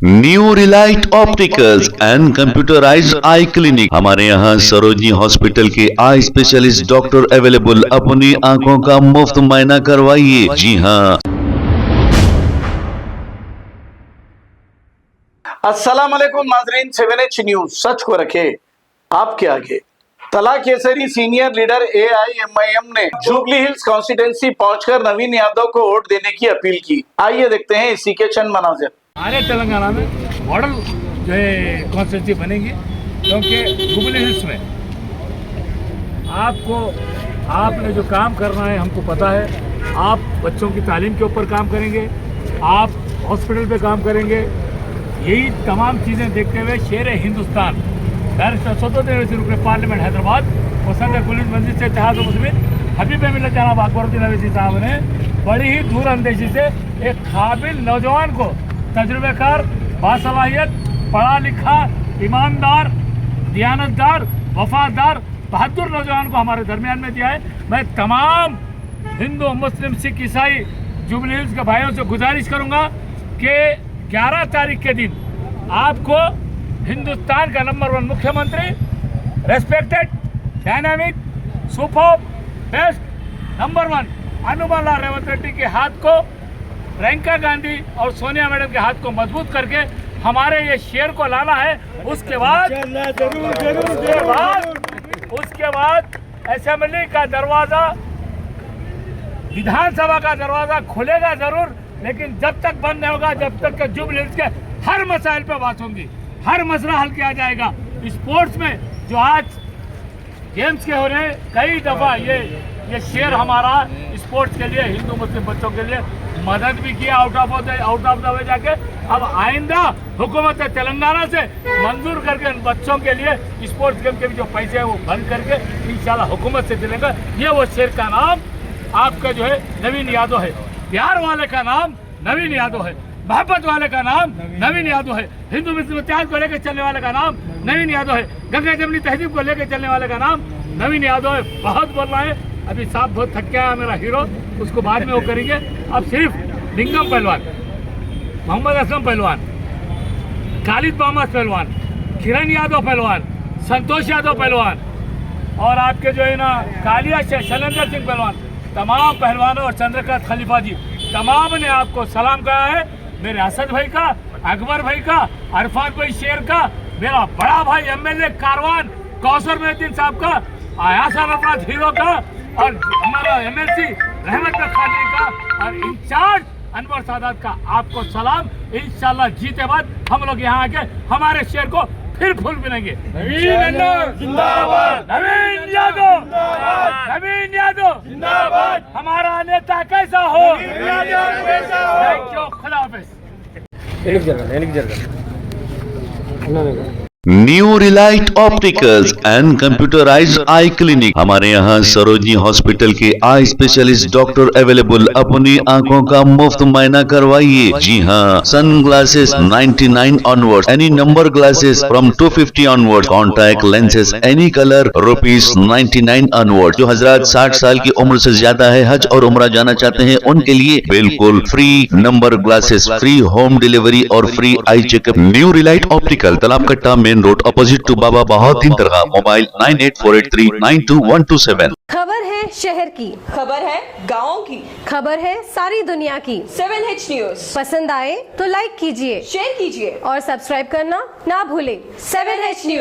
New relight opticals and computerised eye clinic. हमारे यहाँ Sarojini hospital के आई स्पेशलिस्ट डॉक्टर अवेलेबल। अपनी आंखों का मुफ्त मुआयना करवाइए। जी हाँ। अस्सलाम वालेकुम नाजरीन, 7H न्यूज सच को रखे आपके आगे। तला केसरी सीनियर लीडर AIMIM ने जुबली हिल्स कॉन्स्टिट्यूंसी पहुंचकर नवीन यादव को वोट देने की अपील की। आइए देखते हैं इसी के चंद मनाजिर। आने तेलंगाना में मॉडल जो है कॉन्स्टिट्यूंसी बनेगी, क्योंकि जुबली हिल्स में आपने जो काम करना है हमको पता है। आप बच्चों की तालीम के ऊपर काम करेंगे, आप हॉस्पिटल पे काम करेंगे। यही तमाम चीज़ें देखते हुए शेर हिंदुस्तान बैरिस्टर स्वतंत्र रूप में पार्लियामेंट हैदराबाद पसंद कुलिस मंजिल से इत्तेहाद मुस्लिम हबीब मिल्लत जनाब अकबरुद्दीन अवैसी साहब ने बड़ी ही दूरअंदेशी से एक काबिल नौजवान को, तजुर्बेकार, बासलाहियत, पढ़ा लिखा, ईमानदार, दियानतदार, वफादार, बहादुर नौजवान को हमारे दरमियान में दिया है। मैं तमाम हिंदू, मुस्लिम, सिख, ईसाई जुबली हिल्स के भाइयों से गुजारिश करूंगा कि 11 तारीख के दिन आपको हिंदुस्तान का नंबर 1 मुख्यमंत्री, respected, dynamic, super, best, number 1 Anumala Revanth Reddy के हाथ को, प्रियंका गांधी और सोनिया मैडम के हाथ को मजबूत करके हमारे ये शेर को लाना है। उसके बाद असेंबली का दरवाजा, विधानसभा का दरवाजा खुलेगा जरूर, लेकिन जब तक बंद नहीं होगा, जब तक के जुबली हिल्स के हर मसाइल पे बात होंगी, हर मसला हल किया जाएगा। स्पोर्ट्स में जो आज गेम्स के हो रहे हैं, कई दफा ये शेर हमारा स्पोर्ट्स के लिए, हिंदू मुस्लिम बच्चों के लिए मदद भी किया आउट ऑफ द वे जाके। अब आइंदा हुकूमत तेलंगाना से मंजूर करके इन बच्चों के लिए स्पोर्ट्स गेम के भी जो पैसे हैं वो बंद करके इंशाल्लाह हुकूमत से दिलेगा। ये वो शेर का नाम आपका जो है नवीन यादव है। प्यार वाले का नाम नवीन यादव है, मोहब्बत वाले का नाम नवीन यादव है, हिंदू मुस्लिम इत्तेहाद को लेकर चलने वाले का नाम नवीन यादव है, गंगा जमनी तहजीब को लेकर चलने वाले का नाम नवीन यादव है। बहुत बोल रहा है, अभी साहब बहुत थक गया है मेरा हीरो, उसको बाद में वो करेंगे। अब सिर्फ लिंगम पहलवान, मोहम्मद असलम पहलवान, खालिद मोहम्मद पहलवान, किरण यादव पहलवान, संतोष यादव पहलवान और आपके जो है ना कालिया शैलेंद्र सिंह पहलवान, तमाम पहलवानों और चंद्रकांत खलीफा जी तमाम ने आपको सलाम कहा है। मेरे असद भाई का, अकबर भाई का, अरफान भाई शेर का, मेरा बड़ा भाई MLA कारवान कौसर मेहद्दीन साहब का, आयासा नफरात हीरो का और हमारा MLC रहमत खादरी का और इंचार्ज अनवर सादात का आपको सलाम। इंशाल्लाह जीते बाद हम लोग यहाँ आके हमारे शेर को फिर फूल मिलेंगे। नवीन जिंदाबाद, नवीन यादव, नवीन यादव जिंदाबाद। हमारा नेता कैसा हो, थैंक यू, खुदा हाफिज। New relight opticals and computerised eye clinic. हमारे यहाँ सरोजनी हॉस्पिटल के आई स्पेशलिस्ट डॉक्टर अवेलेबल। अपनी आंखों का मुफ्त मुआयना करवाइए। जी हाँ। Sun glasses 99 onward, any number glasses from 250 onward, contact lenses any colour ₹99 onward. जो हजरात 60 साल की उम्र से ज्यादा है, हज और उम्रा जाना चाहते हैं, उनके लिए बिल्कुल free number glasses, free home delivery और free eye checkup. New relight optical, Talab Katta, main road, opposite to Baba Bahauddin Dargah. Mobile 9848392127। खबर है शहर की, खबर है गाँव की, खबर है सारी दुनिया की। 7H न्यूज पसंद आए तो लाइक कीजिए, शेयर कीजिए और सब्सक्राइब करना ना भूलें। 7H news.